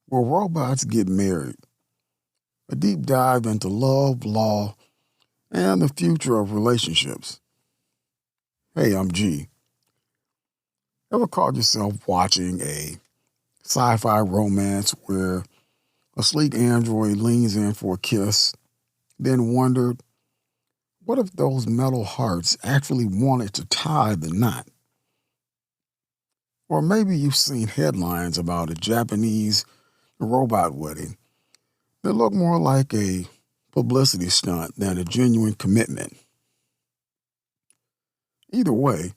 Will robots get married? A deep dive into love, law, and the future of relationships. Hey, I'm G. Ever caught yourself watching a sci-fi romance where a sleek android leans in for a kiss, then wondered, what if those metal hearts actually wanted to tie the knot? Or maybe you've seen headlines about a Japanese robot wedding that look more like a publicity stunt than a genuine commitment. Either way,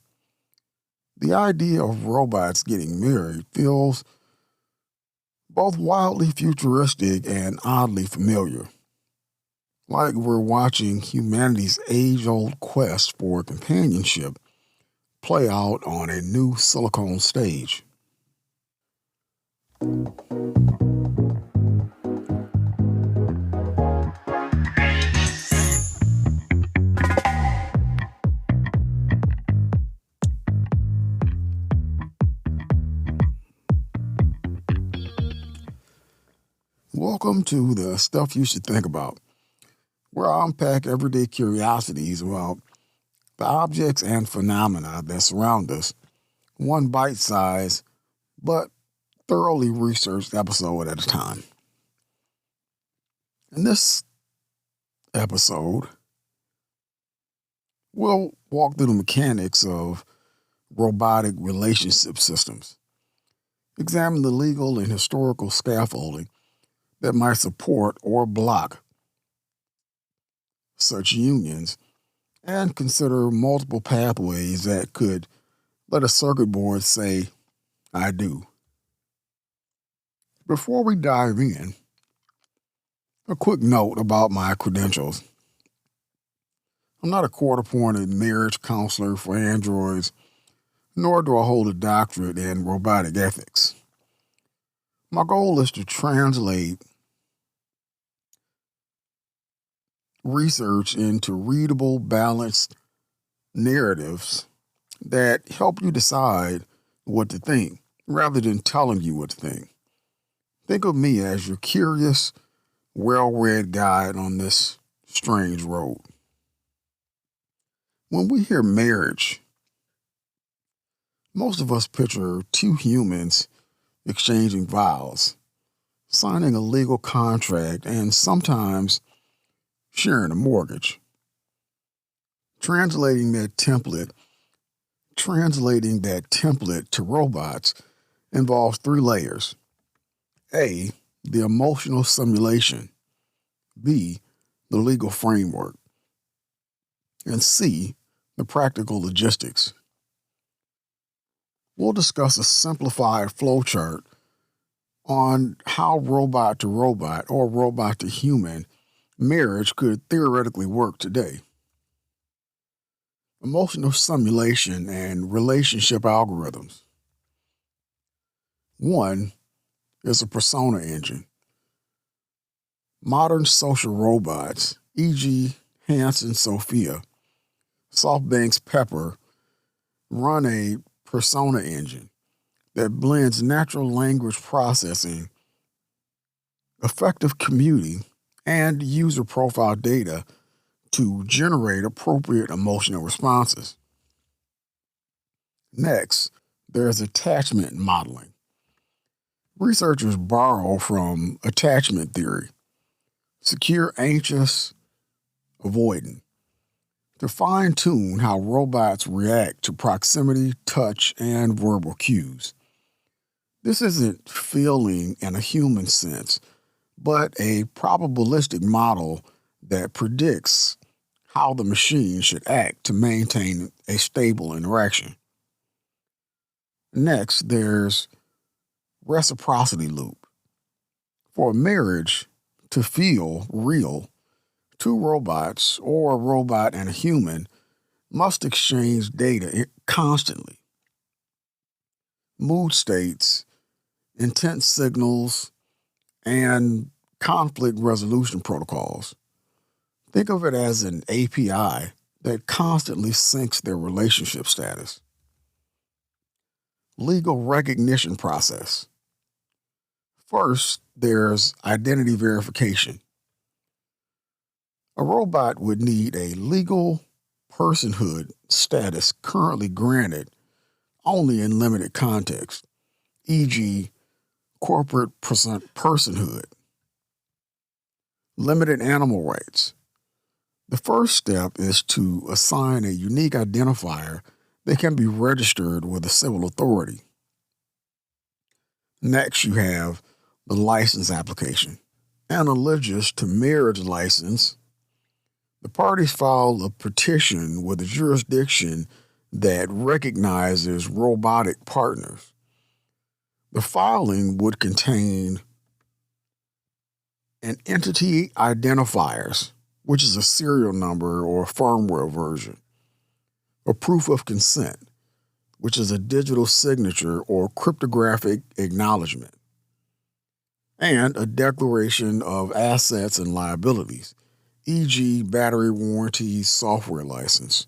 the idea of robots getting married feels both wildly futuristic and oddly familiar, like we're watching humanity's age-old quest for companionship play out on a new silicone stage. Welcome to the Stuff You Should Think About, where I unpack everyday curiosities about the objects and phenomena that surround us, one bite-sized but thoroughly researched episode at a time. In this episode, we'll walk through the mechanics of robotic relationship systems, examine the legal and historical scaffolding that might support or block such unions, and consider multiple pathways that could let a circuit board say, I do. Before we dive in, a quick note about my credentials. I'm not a court-appointed marriage counselor for androids, nor do I hold a doctorate in robotic ethics. My goal is to translate research into readable, balanced narratives that help you decide what to think, rather than telling you what to think. Think of me as your curious, well-read guide on this strange road. When we hear marriage, most of us picture two humans exchanging vows, signing a legal contract, and sometimes sharing a mortgage. Translating that template to robots involves three layers. A, the emotional simulation. B, the legal framework. And C, the practical logistics. We'll discuss a simplified flowchart on how robot to robot or robot to human marriage could theoretically work today. Emotional simulation and relationship algorithms. One is a persona engine. Modern social robots, e.g. Hanson Sophia, SoftBank's Pepper, run a persona engine that blends natural language processing, effective commuting, and user profile data to generate appropriate emotional responses. Next, there's attachment modeling. Researchers borrow from attachment theory, secure, anxious, avoidant, to fine-tune how robots react to proximity, touch, and verbal cues. This isn't feeling in a human sense, but a probabilistic model that predicts how the machine should act to maintain a stable interaction. Next, there's reciprocity loop. For a marriage to feel real, two robots or a robot and a human must exchange data constantly. Mood states, intent signals, and conflict resolution protocols. Think of it as an API that constantly syncs their relationship status. Legal recognition process. First, there's identity verification. A robot would need a legal personhood status currently granted only in limited context, e.g., corporate personhood, limited animal rights. The first step is to assign a unique identifier that can be registered with a civil authority. Next, you have the license application. Analogous to marriage license, the parties file a petition with a jurisdiction that recognizes robotic partners. The filing would contain an entity identifiers, which is a serial number or a firmware version, a proof of consent, which is a digital signature or cryptographic acknowledgement, and a declaration of assets and liabilities, e.g., battery warranty, software license.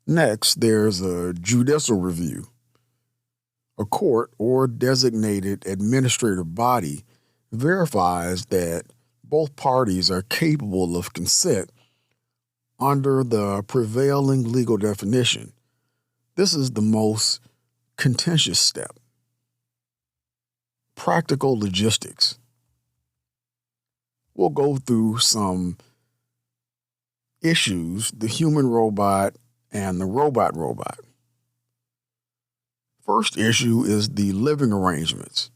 Next, there's a judicial review. A court or designated administrative body verifies that both parties are capable of consent under the prevailing legal definition. This is the most contentious step. Practical logistics. We'll go through some issues, the human robot and the robot. First issue is the living arrangements.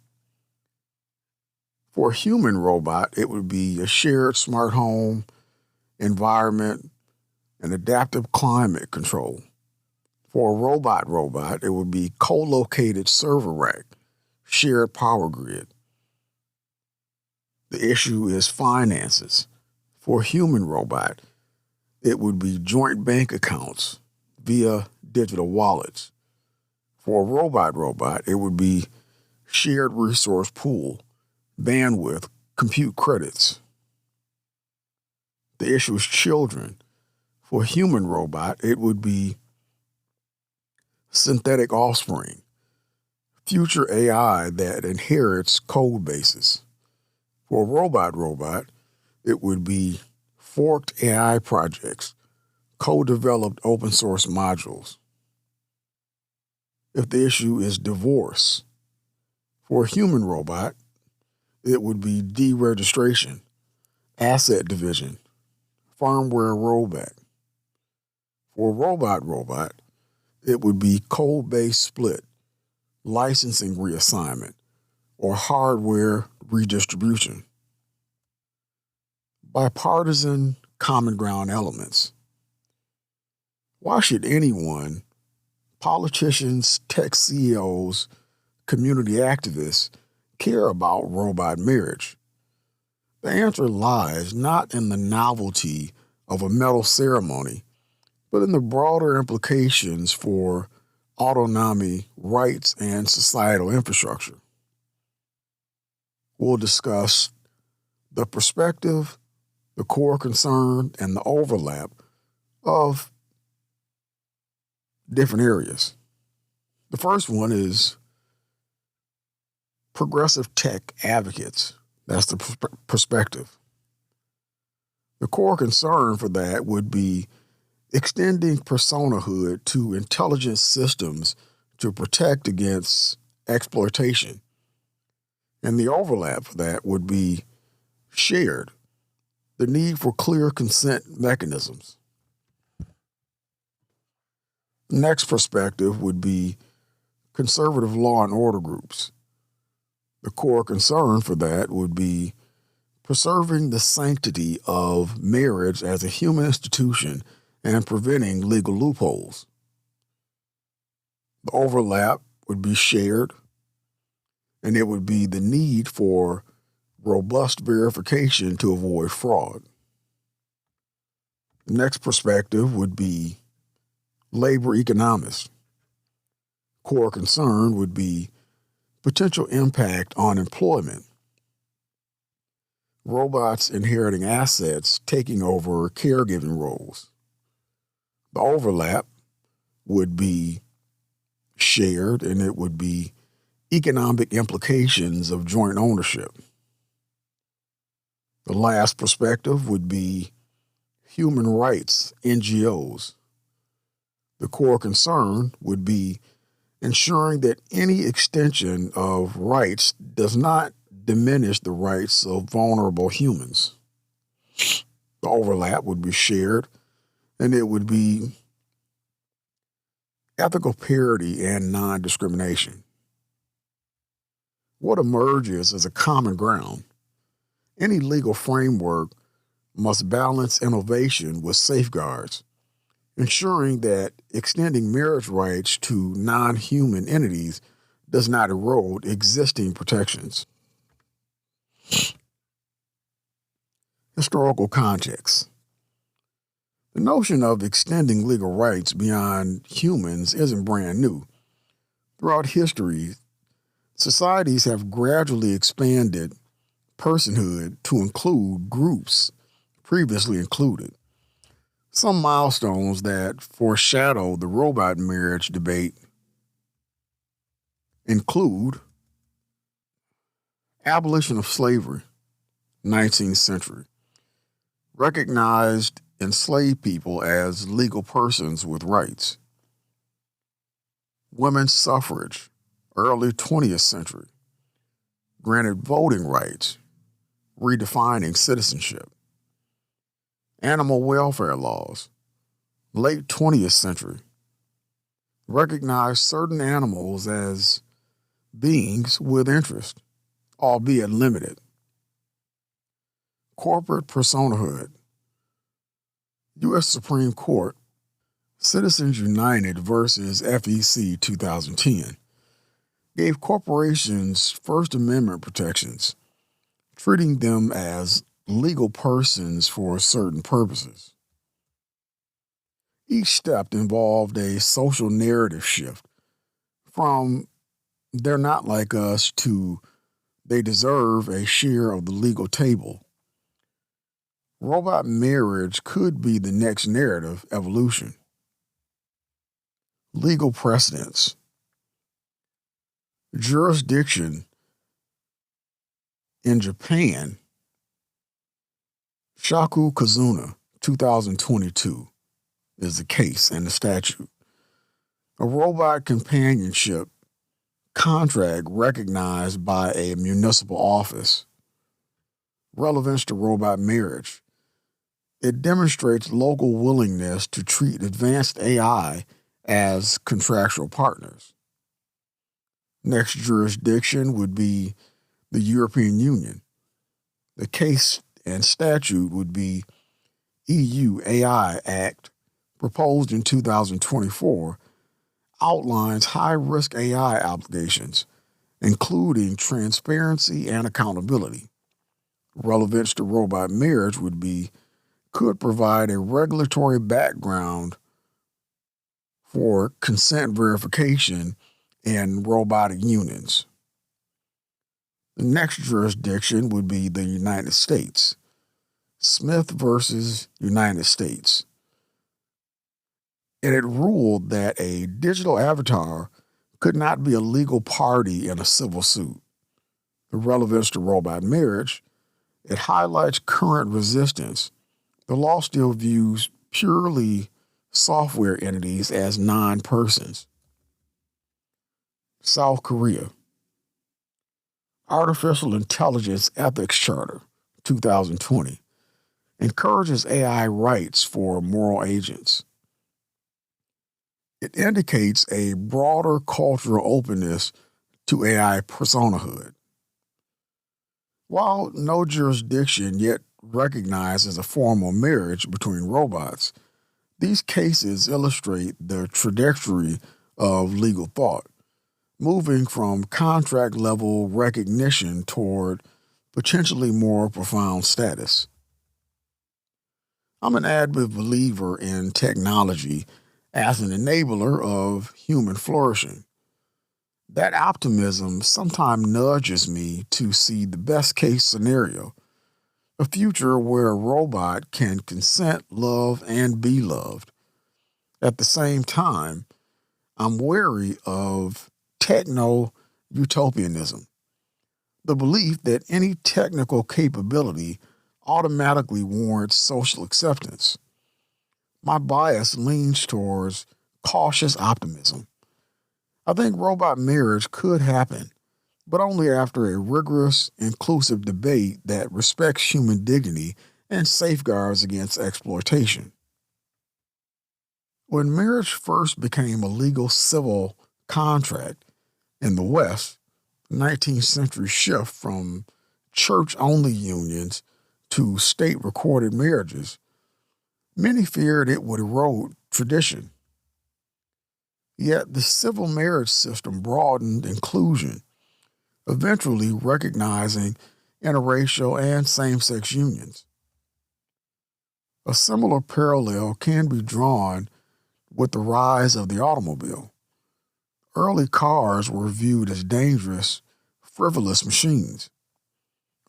For a human robot, it would be a shared smart home, environment, and adaptive climate control. For a robot, it would be co-located server rack, shared power grid. The issue is finances. For a human robot, it would be joint bank accounts via digital wallets. For a robot, it would be shared resource pool, bandwidth, compute credits. The issue is children. For a human robot, it would be synthetic offspring, future AI that inherits code bases. For a robot, it would be forked AI projects, co-developed open source modules. If the issue is divorce, for a human robot, it would be deregistration, asset division, firmware rollback. For a robot, it would be code-based split, licensing reassignment, or hardware redistribution. Bipartisan common ground elements. Why should anyone, politicians, tech CEOs, community activists, care about robot marriage? The answer lies not in the novelty of a metal ceremony, but in the broader implications for autonomy, rights, and societal infrastructure. We'll discuss the perspective, the core concern, and the overlap of different areas. The first one is progressive tech advocates. That's the perspective. The core concern for that would be extending personahood to intelligence systems to protect against exploitation. And the overlap for that would be shared, the need for clear consent mechanisms. The next perspective would be conservative law and order groups. The core concern for that would be preserving the sanctity of marriage as a human institution and preventing legal loopholes. The overlap would be shared, and it would be the need for robust verification to avoid fraud. The next perspective would be labor economics. Core concern would be potential impact on employment. Robots inheriting assets, taking over caregiving roles. The overlap would be shared, and it would be economic implications of joint ownership. The last perspective would be human rights NGOs. The core concern would be ensuring that any extension of rights does not diminish the rights of vulnerable humans. The overlap would be shared, and it would be ethical parity and non-discrimination. What emerges as a common ground? Any legal framework must balance innovation with safeguards, ensuring that extending marriage rights to non-human entities does not erode existing protections. Historical context. The notion of extending legal rights beyond humans isn't brand new. Throughout history, societies have gradually expanded personhood to include groups previously included. Some milestones that foreshadow the robot marriage debate include abolition of slavery, 19th century, recognized enslaved people as legal persons with rights. Women's suffrage, early 20th century, granted voting rights, redefining citizenship. Animal welfare laws, late 20th century, recognized certain animals as beings with interest, albeit limited. Corporate personhood, U.S. Supreme Court, Citizens United versus FEC 2010, gave corporations First Amendment protections, treating them as legal persons for certain purposes. Each step involved a social narrative shift from "they're not like us" to "they deserve a share of the legal table." Robot marriage could be the next narrative evolution. Legal precedents. Jurisdiction in Japan, Shaku Kazuna, 2022, is the case and the statute. A robot companionship contract recognized by a municipal office. Relevance to robot marriage. It demonstrates local willingness to treat advanced AI as contractual partners. Next jurisdiction would be the European Union. The case and statute would be EU AI Act, proposed in 2024, outlines high-risk AI obligations, including transparency and accountability. Relevance to robot marriage would be could provide a regulatory background for consent verification in robotic unions. The next jurisdiction would be the United States. Smith versus United States. It had ruled that a digital avatar could not be a legal party in a civil suit. The relevance to robot marriage, it highlights current resistance. The law still views purely software entities as non-persons. South Korea. Artificial Intelligence Ethics Charter, 2020, encourages AI rights for moral agents. It indicates a broader cultural openness to AI personhood. While no jurisdiction yet recognizes a formal marriage between robots, these cases illustrate the trajectory of legal thought, moving from contract-level recognition toward potentially more profound status. I'm an avid believer in technology as an enabler of human flourishing. That optimism sometimes nudges me to see the best-case scenario, a future where a robot can consent, love, and be loved. At the same time, I'm wary of techno utopianism, the belief that any technical capability automatically warrants social acceptance. My bias leans towards cautious optimism. I think robot marriage could happen, but only after a rigorous, inclusive debate that respects human dignity and safeguards against exploitation. When marriage first became a legal civil contract in the West, 19th century shift from church only unions to state recorded marriages, many feared it would erode tradition. Yet the civil marriage system broadened inclusion, eventually recognizing interracial and same sex unions. A similar parallel can be drawn with the rise of the automobile. Early cars were viewed as dangerous, frivolous machines.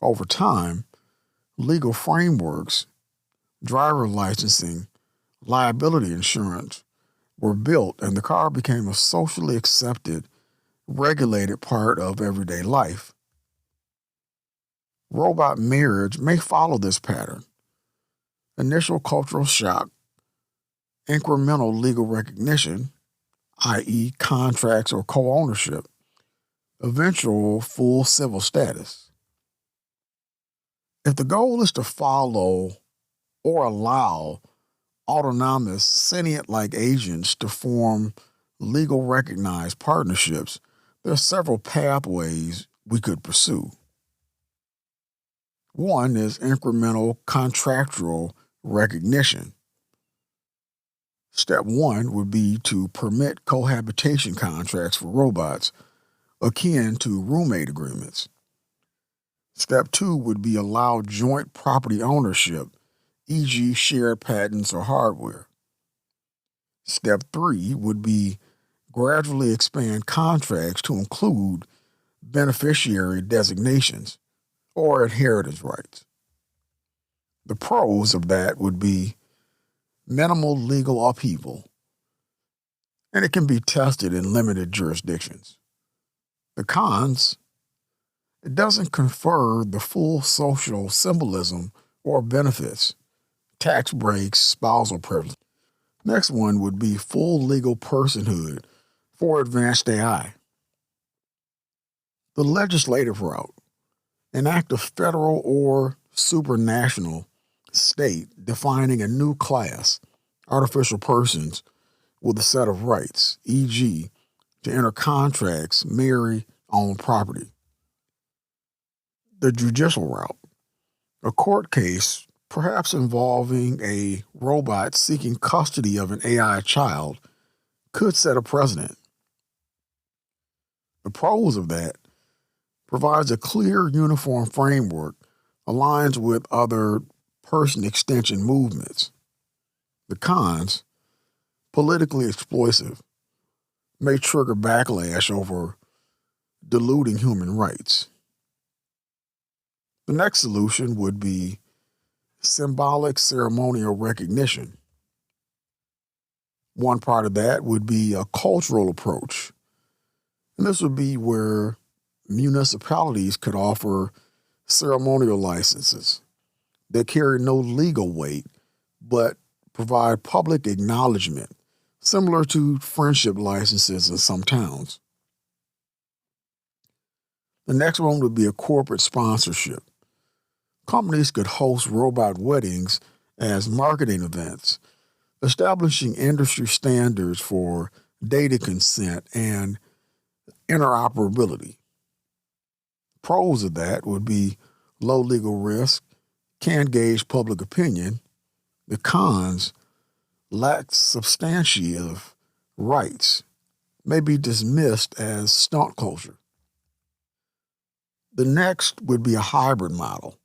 Over time, legal frameworks, driver licensing, liability insurance were built, and the car became a socially accepted, regulated part of everyday life. Robot marriage may follow this pattern. Initial cultural shock, incremental legal recognition, i.e., contracts or co ownership, eventual full civil status. If the goal is to follow or allow autonomous, sentient like agents to form legal recognized partnerships, there are several pathways we could pursue. One is incremental contractual recognition. Step one would be to permit cohabitation contracts for robots akin to roommate agreements. Step two would be allow joint property ownership, e.g., shared patents or hardware. Step three would be gradually expand contracts to include beneficiary designations or inheritance rights. The pros of that would be minimal legal upheaval, and it can be tested in limited jurisdictions. The cons, it doesn't confer the full social symbolism or benefits, tax breaks, spousal privilege. Next one would be full legal personhood for advanced AI. The legislative route, enact a federal or supranational state defining a new class, artificial persons, with a set of rights, e.g., to enter contracts, marry, own property. The judicial route, a court case, perhaps involving a robot seeking custody of an AI child, could set a precedent. The pros of that provides a clear, uniform framework, aligns with other person extension movements. The cons, politically explosive, may trigger backlash over diluting human rights. The next solution would be symbolic ceremonial recognition. One part of that would be a cultural approach. And this would be where municipalities could offer ceremonial licenses that carry no legal weight but provide public acknowledgement, similar to friendship licenses in some towns. The next one would be a corporate sponsorship. Companies could host robot weddings as marketing events, establishing industry standards for data consent and interoperability. Pros of that would be low legal risk, can gauge public opinion. The cons, lack substantive rights, may be dismissed as stunt culture. The next would be a hybrid model.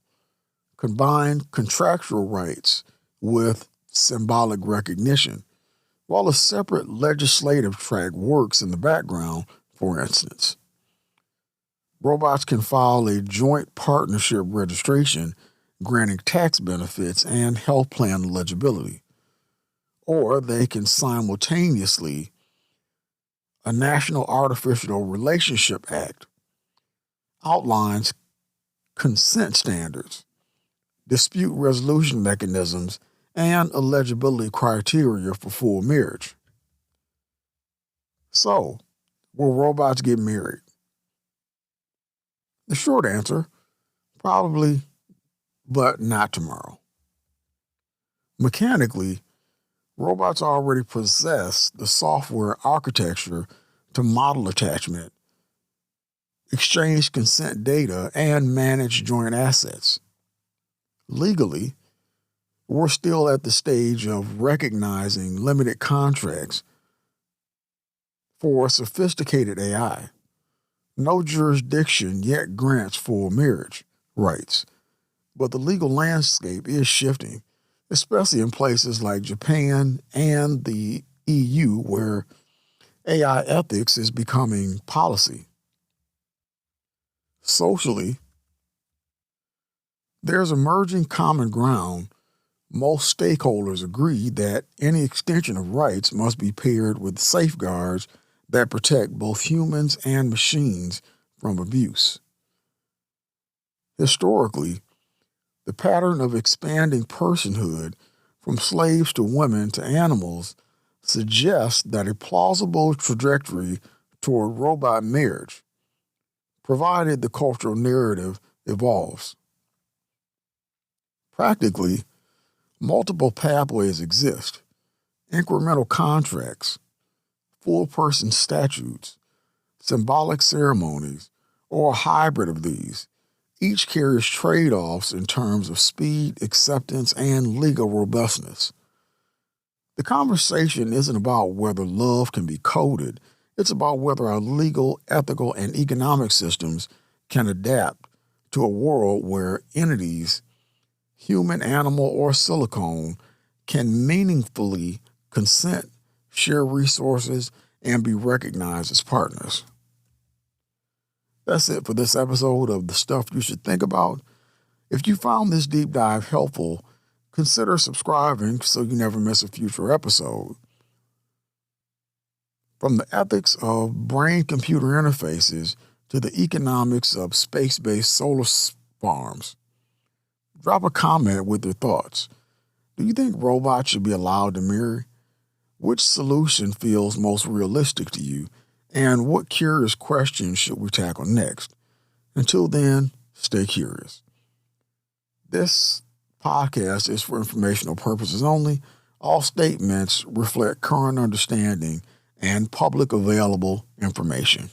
Combine contractual rights with symbolic recognition, while a separate legislative track works in the background, for instance. Robots can file a joint partnership registration granting tax benefits and health plan eligibility, or they can simultaneously a National Artificial Relationship Act outlines consent standards, dispute resolution mechanisms, and eligibility criteria for full marriage. So, will robots get married? The short answer, probably, but not tomorrow. Mechanically, robots already possess the software architecture to model attachment, exchange consent data, and manage joint assets. Legally, we're still at the stage of recognizing limited contracts for sophisticated AI. No jurisdiction yet grants full marriage rights, but the legal landscape is shifting, especially in places like Japan and the EU, where AI ethics is becoming policy. Socially, there's emerging common ground. Most stakeholders agree that any extension of rights must be paired with safeguards that protect both humans and machines from abuse. Historically, the pattern of expanding personhood from slaves to women to animals suggests that a plausible trajectory toward robot marriage, provided the cultural narrative evolves. Practically, multiple pathways exist: incremental contracts, full-person statutes, symbolic ceremonies, or a hybrid of these. Each carries trade-offs in terms of speed, acceptance, and legal robustness. The conversation isn't about whether love can be coded. It's about whether our legal, ethical, and economic systems can adapt to a world where entities, human, animal, or silicone, can meaningfully consent, share resources, and be recognized as partners. That's it for this episode of The Stuff You Should Think About. If you found this deep dive helpful, consider subscribing so you never miss a future episode. From the ethics of brain-computer interfaces to the economics of space-based solar farms, drop a comment with your thoughts. Do you think robots should be allowed to marry? Which solution feels most realistic to you? And what curious questions should we tackle next? Until then, stay curious. This podcast is for informational purposes only. All statements reflect current understanding and public available information.